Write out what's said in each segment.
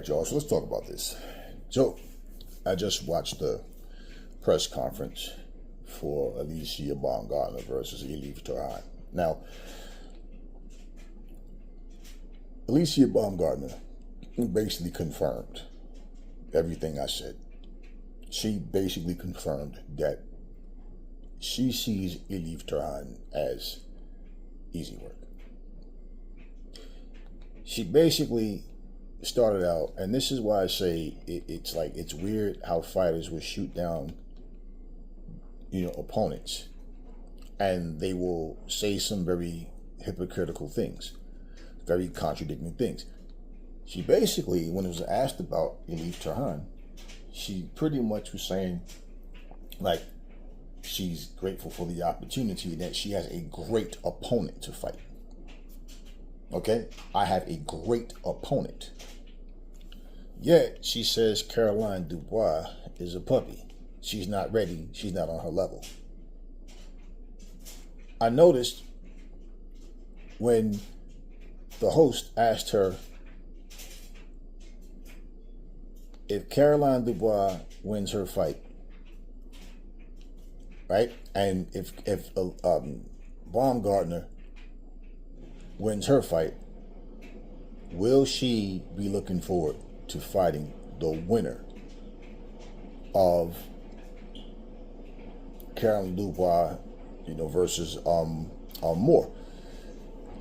right, y'all. So let's talk about this. So I just watched the press conference for Alycia Baumgardner versus Elif Turhan. Now, Alycia Baumgardner basically confirmed everything I said. She basically confirmed that she sees Elif Turhan as easy work. She basically started out, and this is why I say it's weird how fighters will shoot down, opponents, and they will say some very hypocritical things, very contradicting things. She basically, when it was asked about Elif Turhan, she pretty much was saying, like, she's grateful for the opportunity that she has a great opponent to fight. Okay? I have a great opponent. Yet, she says Caroline Dubois is a puppy. She's not ready. She's not on her level. I noticed when the host asked her if Caroline Dubois wins her fight, right? And if Baumgardner wins her fight, will she be looking forward to fighting the winner of Caroline Dubois, versus Moore?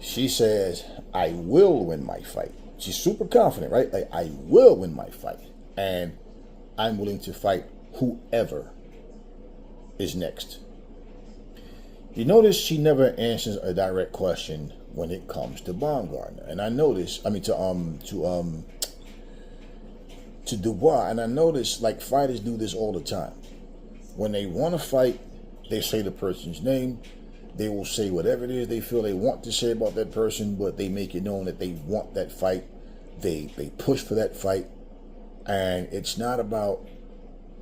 She says, I will win my fight. She's super confident, right? Like, I will win my fight. And I'm willing to fight whoever is next. You notice she never answers a direct question when it comes to Baumgardner. And I notice, to Dubois, and I notice like fighters do this all the time. When they want to fight, they say the person's name. They will say whatever it is they feel they want to say about that person, but they make it known that they want that fight. They push for that fight. And it's not about,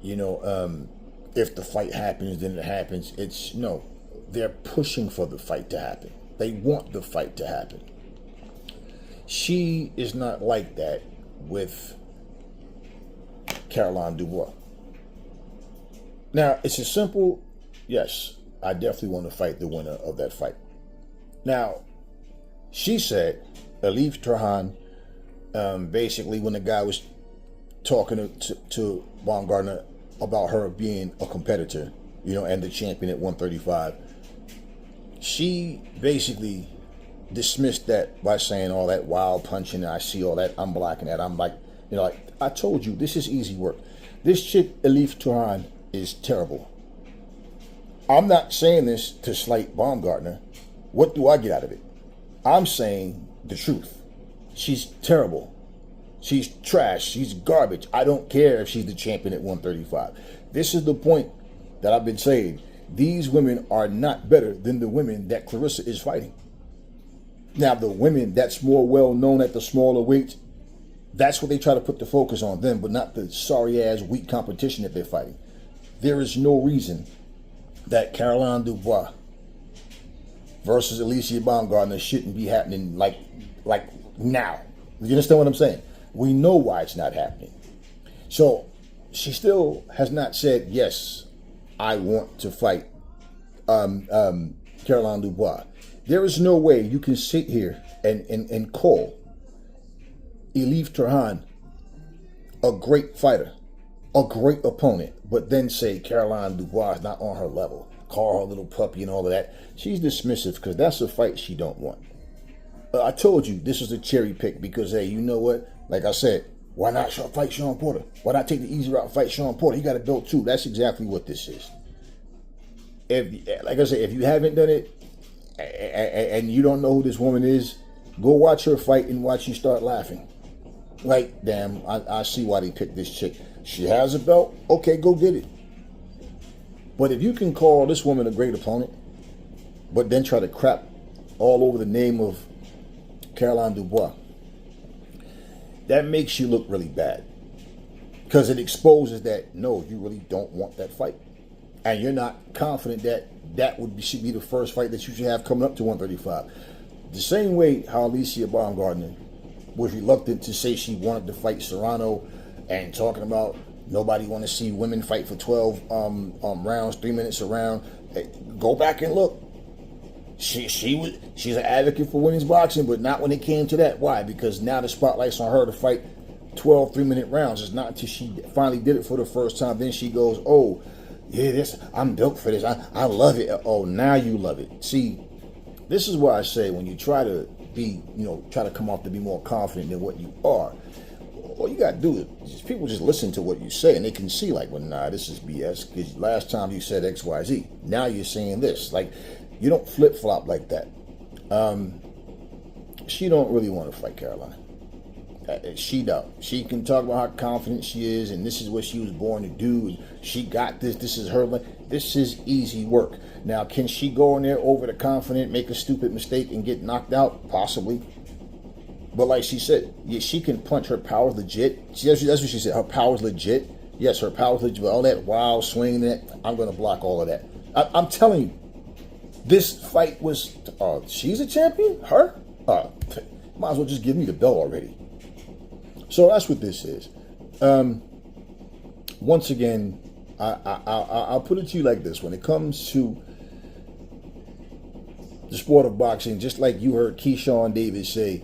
if the fight happens, then it happens. They're pushing for the fight to happen. They want the fight to happen. She is not like that with Caroline Dubois. Now, it's a simple, yes, I definitely want to fight the winner of that fight. Now, she said, Elif Turhan, basically when the guy was talking to Baumgardner about her being a competitor, and the champion at 135, she basically dismissed that by saying all that wild punching, I see all that, I'm blocking that. I'm like, I told you, this is easy work. This chick, Elif Turhan, is terrible. I'm not saying this to slight Baumgardner. What do I get out of it? I'm saying the truth. She's terrible. She's trash. She's garbage. I don't care if she's the champion at 135. This is the point that I've been saying. These women are not better than the women that Clarissa is fighting. Now, the women that's more well-known at the smaller weights, that's what they try to put the focus on them, but not the sorry-ass, weak competition that they're fighting. There is no reason that Caroline Dubois versus Alycia Baumgardner shouldn't be happening like now. You understand what I'm saying? We know why it's not happening. So she still has not said, yes, I want to fight Caroline Dubois. There is no way you can sit here and call Elif Turhan a great fighter, a great opponent, but then say Caroline Dubois is not on her level, call her a little puppy and all of that. She's dismissive because that's a fight she don't want. I told you this is a cherry pick because, hey, you know what? Like I said, why not fight Sean Porter? Why not take the easy route and fight Sean Porter? He got a belt too. That's exactly what this is. Like I said, if you haven't done it and you don't know who this woman is, go watch her fight and watch you start laughing. Like, damn, I see why they picked this chick. She has a belt. Okay, go get it. But if you can call this woman a great opponent, but then try to crap all over the name of Caroline Dubois, that makes you look really bad. Because it exposes that, no, you really don't want that fight. And you're not confident that should be the first fight that you should have coming up to 135. The same way how Alycia Baumgardner was reluctant to say she wanted to fight Serrano, and talking about nobody want to see women fight for 12 rounds, 3 minutes a round. Go back and look. She's an advocate for women's boxing, but not when it came to that. Why? Because now the spotlight's on her to fight 12 3-minute rounds. It's not until she finally did it for the first time. Then she goes, oh, yeah, I'm built for this. I love it. Oh, now you love it. See, this is why I say when you try to be, try to come off to be more confident than what you are, all you got to do is people just listen to what you say, and they can see like, well, nah, this is BS, because last time you said X, Y, Z. Now you're saying this. Like, you don't flip-flop like that. She don't really want to fight Carolina. She don't. She can talk about how confident she is, and this is what she was born to do, and she got this. This is her. This is easy work. Now, can she go in there over the confident, make a stupid mistake, and get knocked out? Possibly. But like she said, yeah, she can punch. Her power's legit. That's what she said. Her power's legit. Yes, her power's legit. All that wild swing, I'm going to block all of that. I'm telling you, this fight was. She's a champion. Her. Might as well just give me the belt already. So that's what this is. Once again, I'll put it to you like this: when it comes to the sport of boxing, just like you heard Keyshawn Davis say,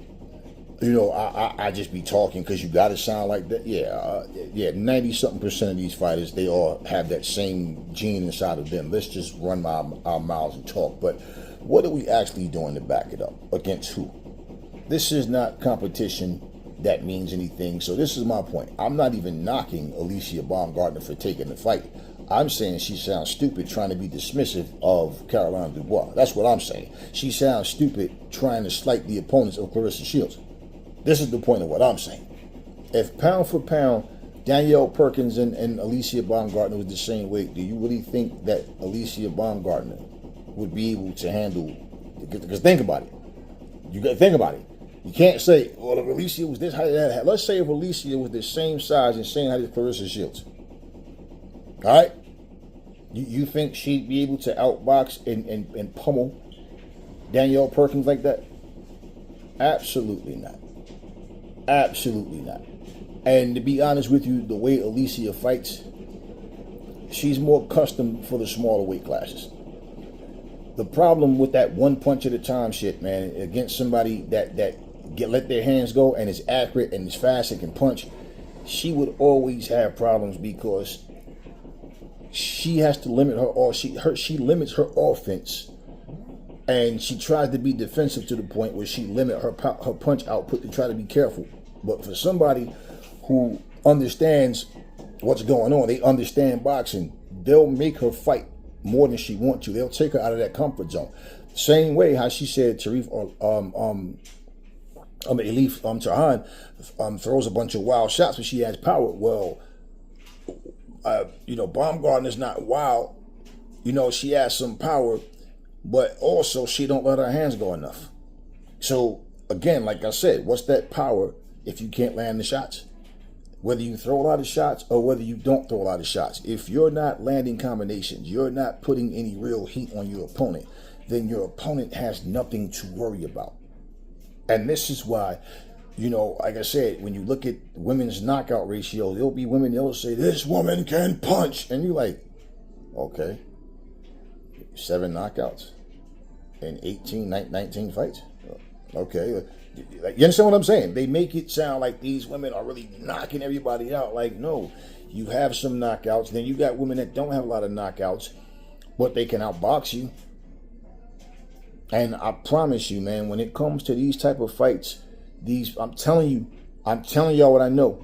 I just be talking because you got to sound like that. Yeah, 90-something% of these fighters, they all have that same gene inside of them. Let's just run our mouths and talk. But what are we actually doing to back it up? Against who? This is not competition that means anything. So this is my point. I'm not even knocking Alycia Baumgardner for taking the fight. I'm saying she sounds stupid trying to be dismissive of Caroline Dubois. That's what I'm saying. She sounds stupid trying to slight the opponents of Claressa Shields. This is the point of what I'm saying. If pound for pound, Danielle Perkins and Alycia Baumgardner was the same weight, do you really think that Alycia Baumgardner would be able to handle? Because think about it. You got to think about it. You can't say, well, if Alycia was this height, that. Let's say if Alycia was the same size and same height as Claressa Shields. All right? You think she'd be able to outbox and pummel Danielle Perkins like that? Absolutely not. Absolutely not. And to be honest with you, the way Alycia fights, she's more custom for the smaller weight classes. The problem with that one punch at a time shit, man, against somebody that let their hands go and is accurate and is fast and can punch, she would always have problems because she has to limit she limits her offense, and she tries to be defensive to the point where she limits her punch output to try to be careful. But for somebody who understands what's going on, they understand boxing, they'll make her fight more than she wants to. They'll take her out of that comfort zone. Same way how she said Elif Turhan throws a bunch of wild shots, but she has power. Well, Baumgardner's not wild. She has some power, but also she don't let her hands go enough. So again, like I said, what's that power if you can't land the shots? Whether you throw a lot of shots or whether you don't throw a lot of shots, if you're not landing combinations, you're not putting any real heat on your opponent, then your opponent has nothing to worry about. And this is why, like I said, when you look at women's knockout ratio, there'll be women, they'll say, this woman can punch. And you're like, okay, 7 knockouts in 19 fights. Okay. You understand what I'm saying? They make it sound like these women are really knocking everybody out. Like, no, you have some knockouts. Then you got women that don't have a lot of knockouts, but they can outbox you. And I promise you, man, when it comes to these type of fights, I'm telling y'all what I know.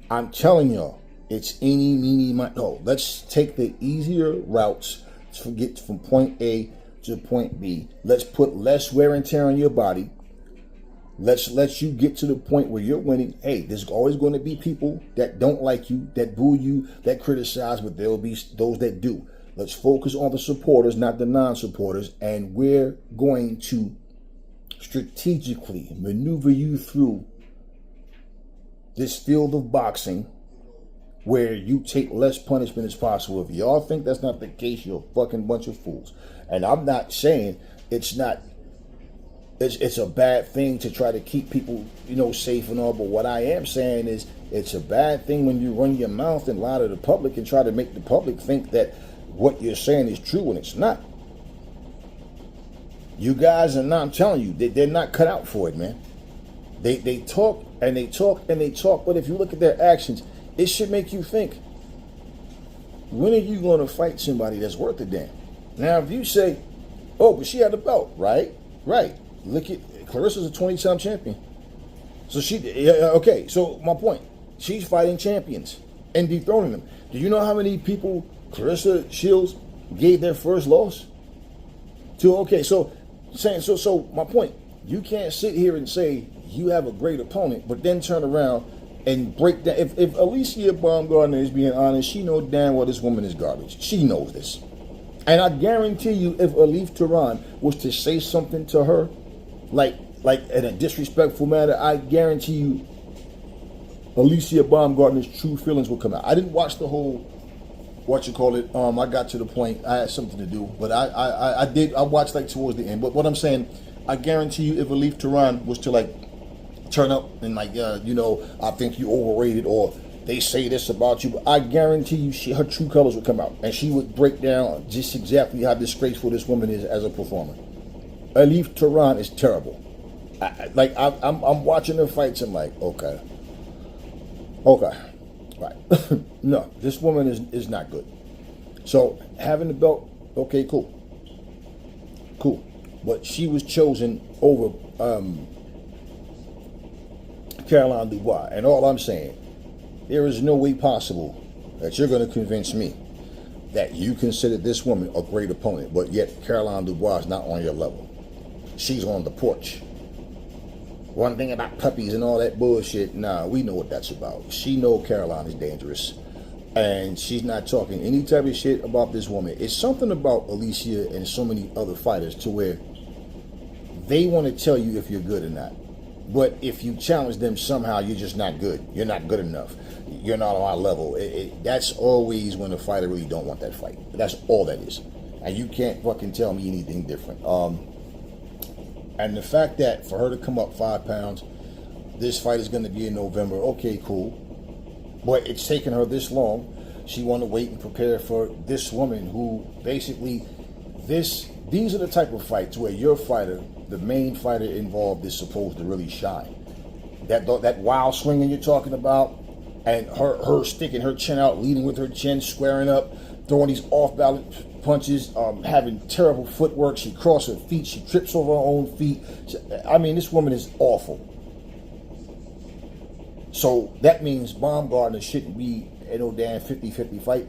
I'm telling y'all, it's eeny, meeny, miny. No, let's take the easier routes to get from point A to point B. Let's put less wear and tear on your body. Let's let you get to the point where you're winning. Hey, there's always going to be people that don't like you, that boo you, that criticize, but there'll be those that do. Let's focus on the supporters, not the non-supporters, and we're going to strategically maneuver you through this field of boxing where you take less punishment as possible. If y'all think that's not the case, you're a fucking bunch of fools. And I'm not saying it's not it's a bad thing to try to keep people, safe and all. But what I am saying is it's a bad thing when you run your mouth and lie to the public and try to make the public think that what you're saying is true when it's not. You guys are not, I'm telling you, they're not cut out for it, man. They talk and they talk and they talk, but if you look at their actions, it should make you think, when are you going to fight somebody that's worth a damn? Now, if you say, oh, but she had a belt, right? Look at, Clarissa's a 20-time champion. So okay, so my point, she's fighting champions and dethroning them. Do you know how many people Clarissa Shields gave their first loss to? Okay, so my point, you can't sit here and say you have a great opponent, but then turn around and break down. If Alycia Baumgardner is being honest, she knows damn well this woman is garbage. She knows this. And I guarantee you, if Elif Turhan was to say something to her, like in a disrespectful manner, I guarantee you, Alycia Baumgardner's true feelings will come out. I didn't watch the whole, I got to the point, I had something to do, but I watched towards the end. But what I'm saying, I guarantee you, if Elif Turhan was to turn up and I think you overrated, or they say this about you, but I guarantee you her true colors would come out and she would break down just exactly how disgraceful this woman is as a performer. Elif Turhan is terrible. I'm watching her fights. I'm like, okay, right. No, this woman is not good. So having the belt, okay, cool. But she was chosen over Caroline Dubois, and all I'm saying, there is no way possible that you're going to convince me that you consider this woman a great opponent, but yet Caroline Dubois is not on your level. She's on the porch. One thing about puppies and all that bullshit, nah, we know what that's about. She know Caroline is dangerous, and she's not talking any type of shit about this woman. It's something about Alycia and so many other fighters to where they want to tell you if you're good or not. But if you challenge them somehow, you're just not good. You're not good enough. You're not on our level. That's always when a fighter really don't want that fight. That's all that is. And you can't fucking tell me anything different. And the fact that for her to come up 5 pounds, this fight is going to be in November. Okay, cool. But it's taken her this long. She want to wait and prepare for this woman who basically, these are the type of fights where your fighter, the main fighter involved, is supposed to really shine. That wild swinging you're talking about, and her sticking her chin out, leading with her chin, squaring up, throwing these off-balance punches, having terrible footwork. She crosses her feet. She trips over her own feet. This woman is awful. So that means Baumgardner shouldn't be in no damn 50-50 fight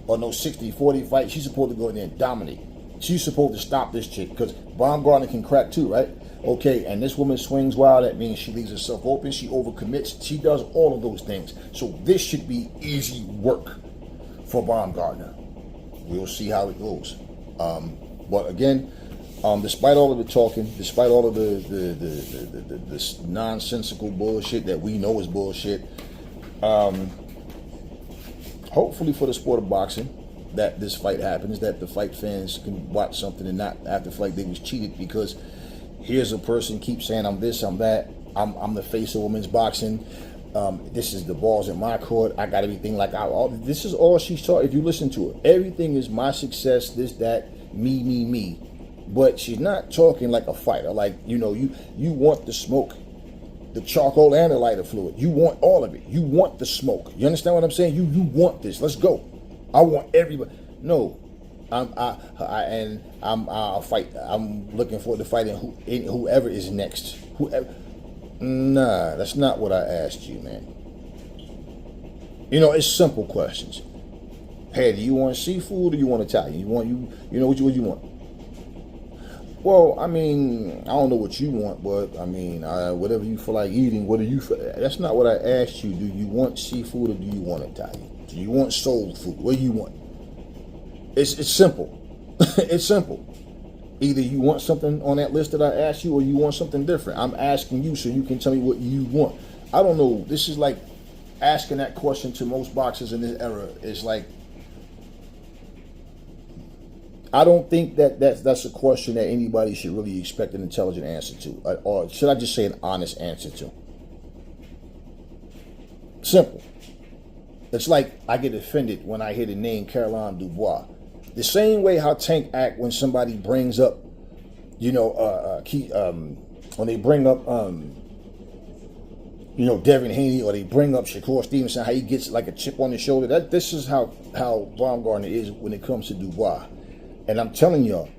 or no 60-40 fight. She's supposed to go in there and dominate. She's supposed to stop this chick, because Baumgardner can crack too, right? Okay, and this woman swings wild. That means she leaves herself open. She overcommits. She does all of those things. So this should be easy work for Baumgardner. We'll see how it goes. But again, despite all of the talking, despite all of the nonsensical bullshit that we know is bullshit, hopefully for the sport of boxing, that this fight happens, that the fight fans can watch something and not after feel like they was cheated, because here's a person keeps saying, I'm this, I'm that, I'm the face of women's boxing, this is the balls in my court, I got everything this is all she's taught. If you listen to her, everything is my success, this, that, me. But she's not talking like a fighter. You want the smoke, the charcoal and the lighter fluid. You want all of it. You want the smoke. You understand what I'm saying? You want this. Let's go. I want everybody. No, I'll fight. I'm looking forward to fighting whoever is next. Nah, that's not what I asked you, man. It's simple questions. Hey, do you want seafood or you want Italian? What you want? Well, I don't know what you want, but whatever you feel like eating, that's not what I asked you. Do you want seafood or do you want Italian? Do you want soul food? What do you want? It's simple. It's simple. Either you want something on that list that I asked you or you want something different. I'm asking you so you can tell me what you want. I don't know. This is like asking that question to most boxers in this era. It's like I don't think that's a question that anybody should really expect an intelligent answer to, or should I just say an honest answer to? Simple. It's like I get offended when I hear the name Caroline Dubois. The same way how Tank act when somebody brings up, when they bring up, Devin Haney, or they bring up Shakur Stevenson, how he gets like a chip on his shoulder. This is how Baumgardner is when it comes to Dubois. And I'm telling y'all,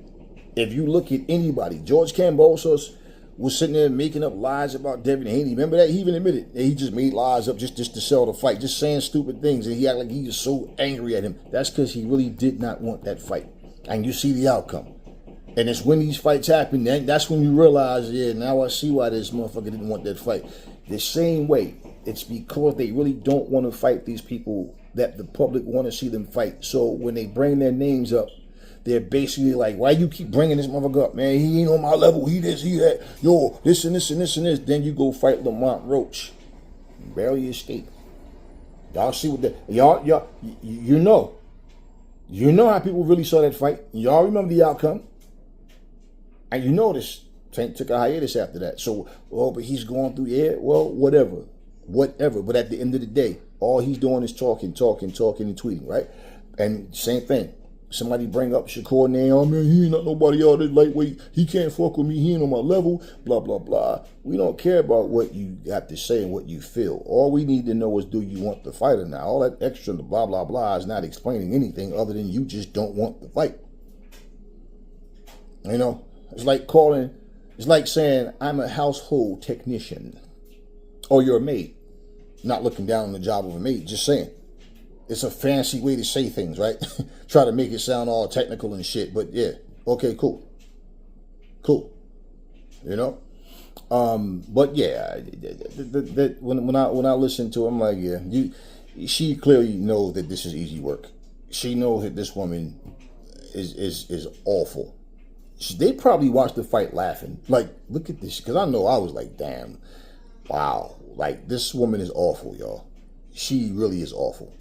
if you look at anybody, George Kambosos was sitting there making up lies about Devin Haney. Remember that? He even admitted that he just made lies up just to sell the fight, just saying stupid things. And he acted like he was so angry at him. That's because he really did not want that fight. And you see the outcome. And it's when these fights happen, that's when you realize, yeah, now I see why this motherfucker didn't want that fight. The same way, it's because they really don't want to fight these people that the public want to see them fight. So when they bring their names up, they're basically like, why you keep bringing this motherfucker up, man? He ain't on my level. He this, he that. Yo, this and this and this and this. Then you go fight Lamont Roach. Barely escape. Y'all see what y'all, you know how people really saw that fight. Y'all remember the outcome. And you notice Tank took a hiatus after that. So, but he's going through air. Well, whatever. But at the end of the day, all he's doing is talking, and tweeting, right? And same thing. Somebody bring up Shakur name. Oh man, he ain't not nobody out there lightweight. He can't fuck with me. He ain't on my level. Blah, blah, blah. We don't care about what you got to say and what you feel. All we need to know is, do you want the fight or not? All that extra blah, blah, blah is not explaining anything other than you just don't want the fight. It's like saying, I'm a household technician. Or you're a maid. Not looking down on the job of a maid, just saying. It's a fancy way to say things, right? Try to make it sound all technical and shit, but yeah, okay, cool. But yeah, when I listen to it, I'm like, yeah, she clearly knows that this is easy work. She knows that this woman is awful. They probably watched the fight laughing, like, look at this, because I know I was like, damn, wow, like, this woman is awful, y'all. She really is awful.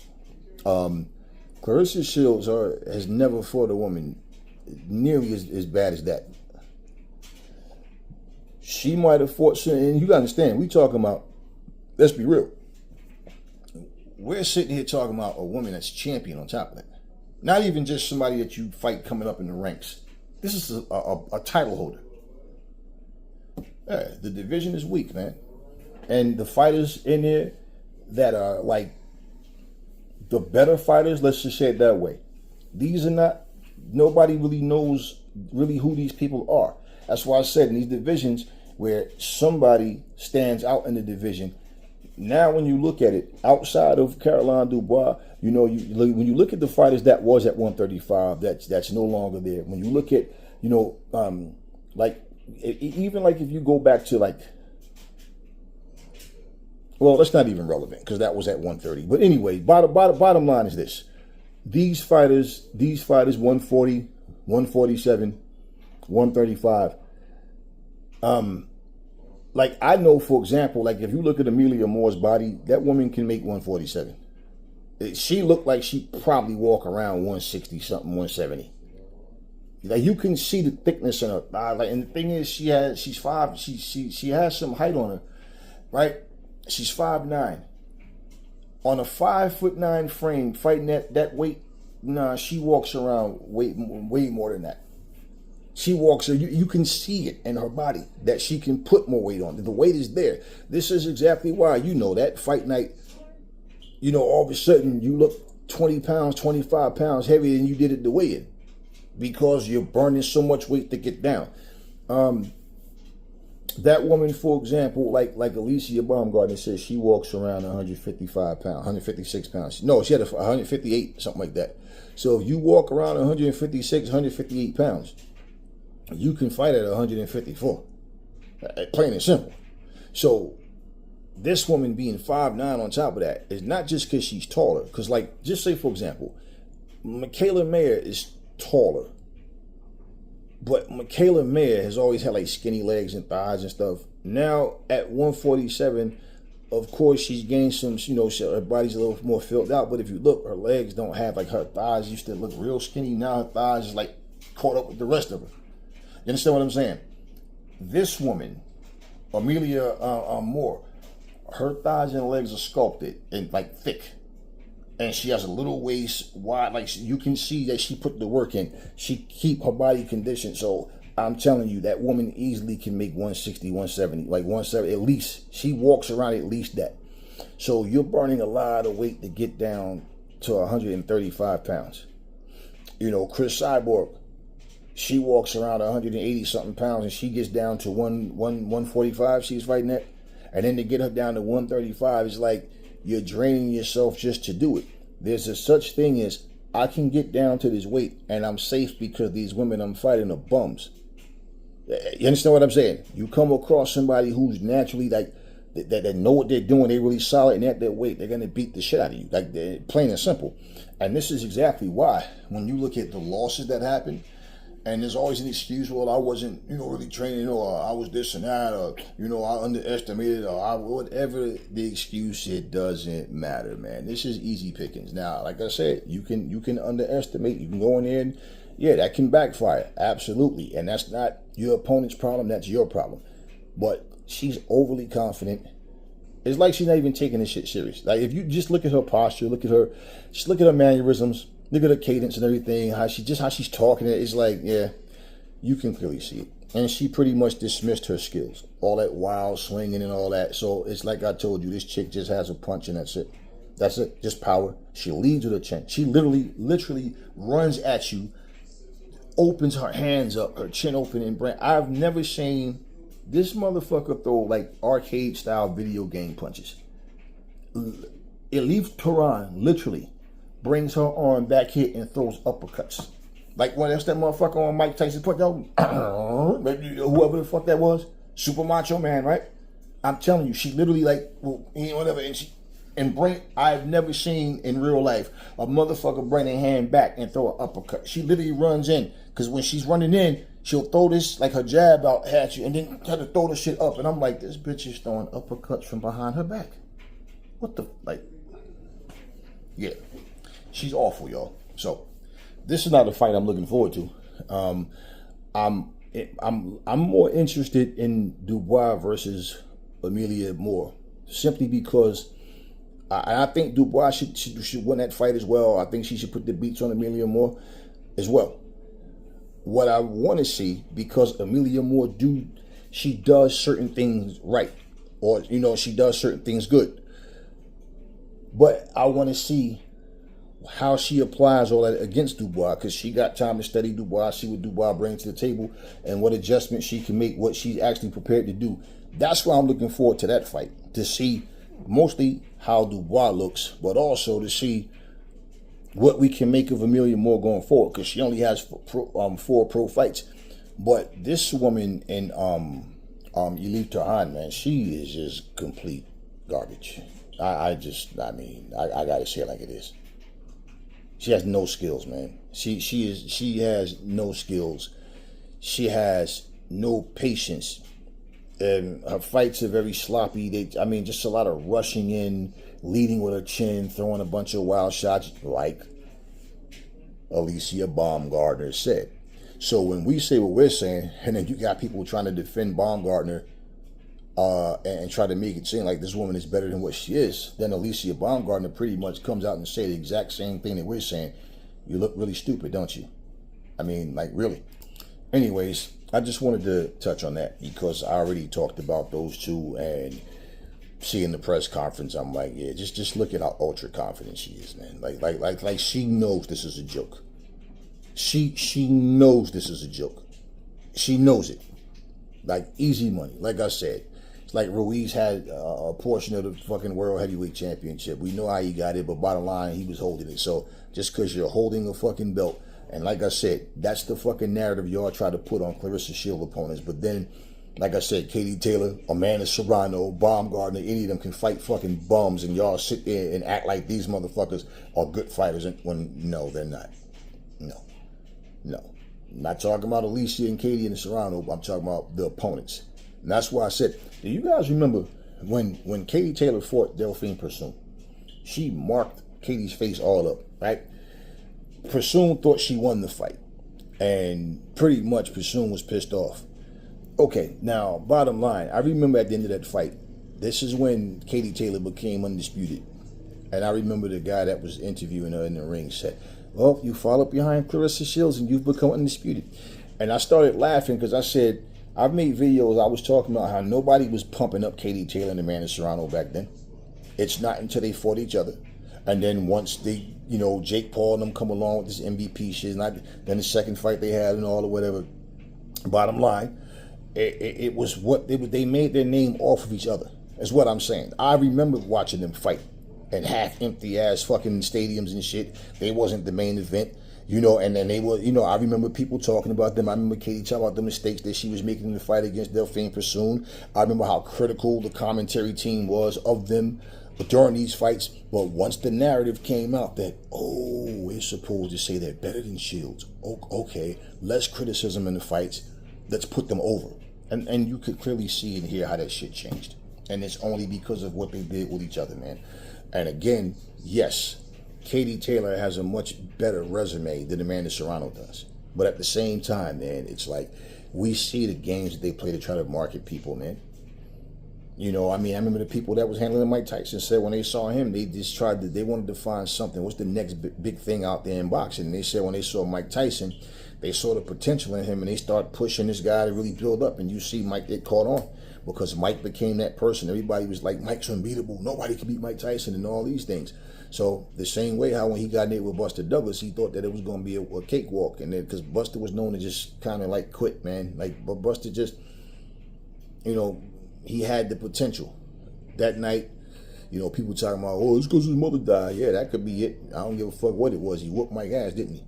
Clarissa Shields has never fought a woman nearly as bad as that. She might have fought, and you gotta understand, we talking about, let's be real, we're sitting here talking about a woman that's champion on top of that. Not even just somebody that you fight coming up in the ranks. This is a title holder. Yeah, the division is weak, man. And the fighters in there that are like the better fighters, let's just say it that way. These are not, nobody really knows really who these people are. That's why I said in these divisions where somebody stands out in the division, now when you look at it, outside of Caroline Dubois, when you look at the fighters that was at 135, that's no longer there. When you look at, even like if you go back to like, well, that's not even relevant because that was at 130. But anyway, bottom line is this. These fighters, 140, 147, 135, like I know, for example, like if you look at Amelia Moore's body, that woman can make 147. She looked like she probably walk around 160 something, 170. Like you can see the thickness in her thigh. Like, and the thing is, she has some height on her, right? She's 5'9". On a 5'9" frame, fighting that weight, she walks around way more than that. She walks, you can see it in her body that she can put more weight on. The weight is there. This is exactly why, that fight night, all of a sudden you look 20 pounds, 25 pounds heavier than you did at the weigh-in because you're burning so much weight to get down. That woman, for example, like Alycia Baumgardner says, she walks around 155 pounds, 156 pounds. No, she had 158, something like that. So if you walk around 156, 158 pounds, you can fight at 154. Plain and simple. So this woman being 5'9" on top of that is not just because she's taller. Because, like, just say, for example, Michaela Mayer is taller. But Michaela Mayer has always had, like, skinny legs and thighs and stuff. Now, at 147, of course, she's gained some, her body's a little more filled out. But if you look, her legs don't have, like, her thighs used to look real skinny. Now her thighs is, like, caught up with the rest of her. You understand what I'm saying? This woman, Alycia Moore, her thighs and legs are sculpted and like thick. And she has a little waist, wide, like you can see that she put the work in. She keep her body conditioned. So I'm telling you, that woman easily can make 160, 170, like 170 at least. She walks around at least that. So you're burning a lot of weight to get down to 135 pounds. You know, Chris Cyborg, she walks around 180 something pounds and she gets down to 145 she's fighting at. And then to get her down to 135, it's like you're draining yourself just to do it. There's a such thing as I can get down to this weight and I'm safe because these women I'm fighting are bums. You understand what I'm saying? You come across somebody who's naturally like that know what they're doing, they're really solid, and at their weight, they're gonna beat the shit out of you. Like plain and simple. And this is exactly why when you look at the losses that happen, and there's always an excuse, well, I wasn't, really training, or I was this and that, or, I underestimated, or whatever the excuse, it doesn't matter, man. This is easy pickings. Now, like I said, you can underestimate, you can go in there and, yeah, that can backfire, absolutely. And that's not your opponent's problem, that's your problem. But she's overly confident. It's like she's not even taking this shit serious. Like, if you just look at her posture, look at her mannerisms, look at her cadence and everything, how she's talking. It's like, yeah, you can clearly see it. And she pretty much dismissed her skills. All that wild swinging and all that. So it's like I told you, this chick just has a punch and that's it. That's it. Just power. She leads with her chin. She literally runs at you, opens her hands up, her chin open and brand. I've never seen this motherfucker throw like arcade style video game punches. Elif Turhan literally brings her arm back here and throws uppercuts. Like when that's that motherfucker on Mike Tyson put out, whoever the fuck that was, Super Macho Man, right? I'm telling you, she literally like, whatever, I've never seen in real life a motherfucker bring their hand back and throw an uppercut. She literally runs in, because when she's running in, she'll throw this, like her jab out at you, and then try to throw the shit up. And I'm like, this bitch is throwing uppercuts from behind her back. What the, like, yeah. She's awful, y'all. So this is not a fight I'm looking forward to. I'm more interested in Dubois versus Alycia Moore, simply because I think Dubois should win that fight as well. I think she should put the beats on Alycia Moore as well. What I want to see, because Alycia Moore she does certain things right, or she does certain things good, but I want to see how she applies all that against Dubois, because she got time to study Dubois, see what Dubois brings to the table, and what adjustments she can make, what she's actually prepared to do. That's why I'm looking forward to that fight, to see mostly how Dubois looks, but also to see what we can make of Alycia Moore going forward, because she only has 4 pro fights. But this woman in Elif Turhan, man, she is just complete garbage. I gotta say it like it is. She has no skills, man. She has no skills. She has no patience. And her fights are very sloppy. Just a lot of rushing in, leading with her chin, throwing a bunch of wild shots, like Alycia Baumgardner said. So when we say what we're saying, and then you got people trying to defend Baumgardner and try to make it seem like this woman is better than what she is, then Alycia Baumgardner pretty much comes out and say the exact same thing that we're saying. You look really stupid, don't you? Really. Anyways, I just wanted to touch on that because I already talked about those two, and seeing the press conference, I'm like, yeah, just look at how ultra confident she is, man. Like she knows this is a joke. She knows this is a joke. She knows it. Like, easy money. Like I said, it's like Ruiz had a portion of the fucking World Heavyweight Championship. We know how he got it, but bottom line, he was holding it. So just because you're holding a fucking belt, and like I said, that's the fucking narrative y'all try to put on Clarissa Shield opponents. But then, like I said, Katie Taylor, Amanda Serrano, Baumgardner, any of them can fight fucking bums, and y'all sit there and act like these motherfuckers are good fighters, when no, they're not. No. I'm not talking about Alycia and Katie and Serrano, I'm talking about the opponents. And that's why I said, do you guys remember when Katie Taylor fought Delphine Persoon? She marked Katie's face all up, right? Persoon thought she won the fight. And pretty much Pursoon was pissed off. Okay, now, bottom line, I remember at the end of that fight, this is when Katie Taylor became undisputed. And I remember the guy that was interviewing her in the ring said, well, you follow behind Clarissa Shields and you've become undisputed. And I started laughing because I said, I've made videos, I was talking about how nobody was pumping up Katie Taylor and Amanda Serrano back then. It's not until they fought each other. And then once they, Jake Paul and them come along with this MVP shit, and then the second fight they had and all or whatever. Bottom line, it was what they made their name off of each other. Is what I'm saying. I remember watching them fight in half empty ass fucking stadiums and shit. They wasn't the main event, and then they were, I remember people talking about them. I remember Katie talking about the mistakes that she was making in the fight against Delphine Pursoon. I remember how critical the commentary team was of them during these fights. But once the narrative came out that, we're supposed to say they're better than Shields. Okay, less criticism in the fights. Let's put them over. And you could clearly see and hear how that shit changed. And it's only because of what they did with each other, man. And again, yes, Katie Taylor has a much better resume than Amanda Serrano does. But at the same time, man, it's like we see the games that they play to try to market people, man. I remember the people that was handling Mike Tyson said when they saw him, they just they wanted to find something. What's the next big thing out there in boxing? And they said when they saw Mike Tyson, they saw the potential in him and they started pushing this guy to really build up. And you see Mike get caught on because Mike became that person. Everybody was like, Mike's unbeatable. Nobody can beat Mike Tyson and all these things. So the same way how when he got in there with Buster Douglas, he thought that it was going to be a cakewalk. And then because Buster was known to just kind of like quit, man. But Buster just, he had the potential. That night, people talking about, it's because his mother died. Yeah, that could be it. I don't give a fuck what it was. He whooped Mike's ass, didn't he?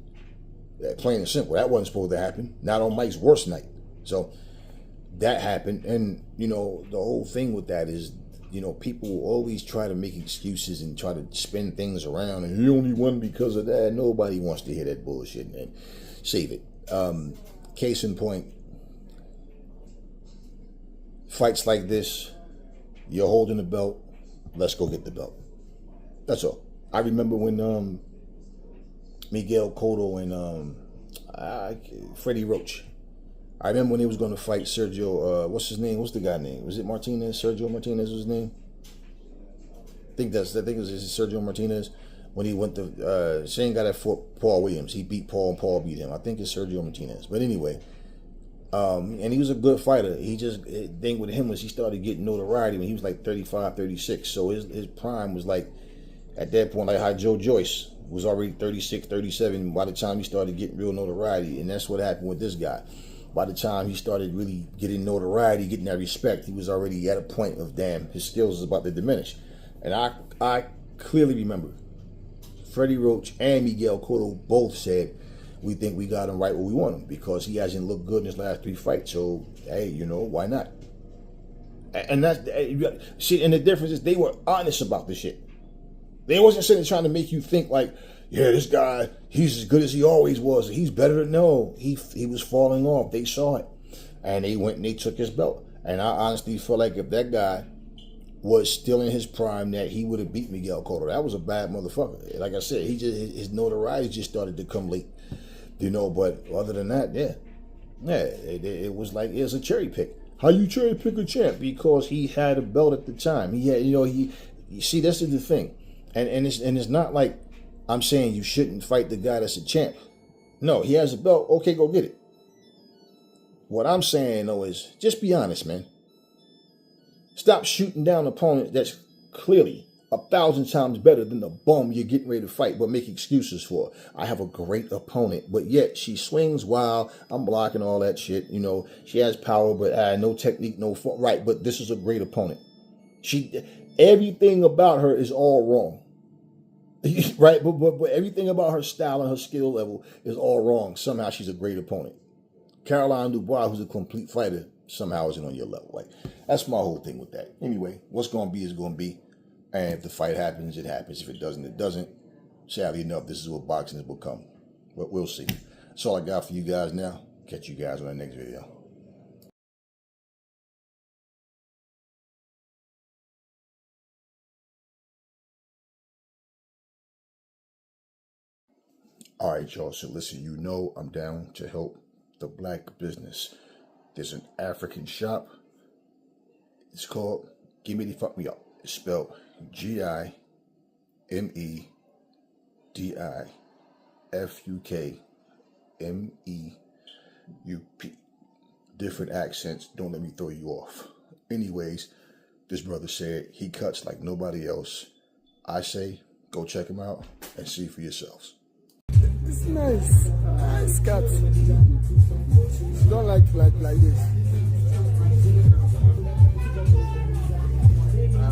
Plain and simple. That wasn't supposed to happen. Not on Mike's worst night. So that happened. And, the whole thing with that is, people will always try to make excuses and try to spin things around. And he only won because of that. Nobody wants to hear that bullshit, man. Save it. Case in point, fights like this, you're holding the belt, let's go get the belt. That's all. I remember when Miguel Cotto and Freddie Roach. I remember when he was going to fight Sergio, what's his name? What's the guy's name? Was it Martinez? Sergio Martinez was his name? I think it was Sergio Martinez. When he went to, same guy that fought Paul Williams. He beat Paul and Paul beat him. I think it's Sergio Martinez. But anyway, and he was a good fighter. He just, the thing with him was he started getting notoriety when he was like 35, 36. So his prime was like, at that point, like how Joe Joyce was already 36, 37 by the time he started getting real notoriety. And that's what happened with this guy. By the time he started really getting notoriety, getting that respect, he was already at a point of, damn, his skills is about to diminish. And I clearly remember Freddie Roach and Miguel Cotto both said, we think we got him right where we want him because he hasn't looked good in his last 3 fights. So, hey, why not? And that's, see, and the difference is they were honest about this shit. They wasn't sitting trying to make you think like, yeah, this guy, he's as good as he always was. He's better than, no. He was falling off. They saw it. And they went and they took his belt. And I honestly feel like if that guy was still in his prime, that he would have beat Miguel Cotto. That was a bad motherfucker. Like I said, his notoriety just started to come late. But other than that, it was like, it was a cherry pick. How you cherry pick a champ? Because he had a belt at the time. He had, you see, this is the thing. And it's not like I'm saying you shouldn't fight the guy that's a champ. No, he has a belt. Okay, go get it. What I'm saying, though, is just be honest, man. Stop shooting down opponents that's clearly 1,000 times better than the bum you're getting ready to fight, but make excuses for. I have a great opponent, but yet she swings wild. I'm blocking all that shit. She has power, but no technique, no fault. Right, but this is a great opponent. Everything about her is all wrong. Right, but everything about her style and her skill level is all wrong. Somehow she's a great opponent. Caroline Dubois, who's a complete fighter, somehow isn't on your level. Like, that's my whole thing with that. Anyway, what's going to be is going to be. And if the fight happens, it happens. If it doesn't, it doesn't. Sadly enough, this is what boxing has become. But we'll see. That's all I got for you guys now. Catch you guys on the next video. All right, y'all. So listen, you know I'm down to help the black business. There's an African shop. It's called Gimme Fuck Me Up. It's spelled GIMEDIFUKMEUP. Different accents. Don't let me throw you off. Anyways, this brother said he cuts like nobody else. I say go check him out and see for yourselves. It's nice. Nice cut. Don't like this.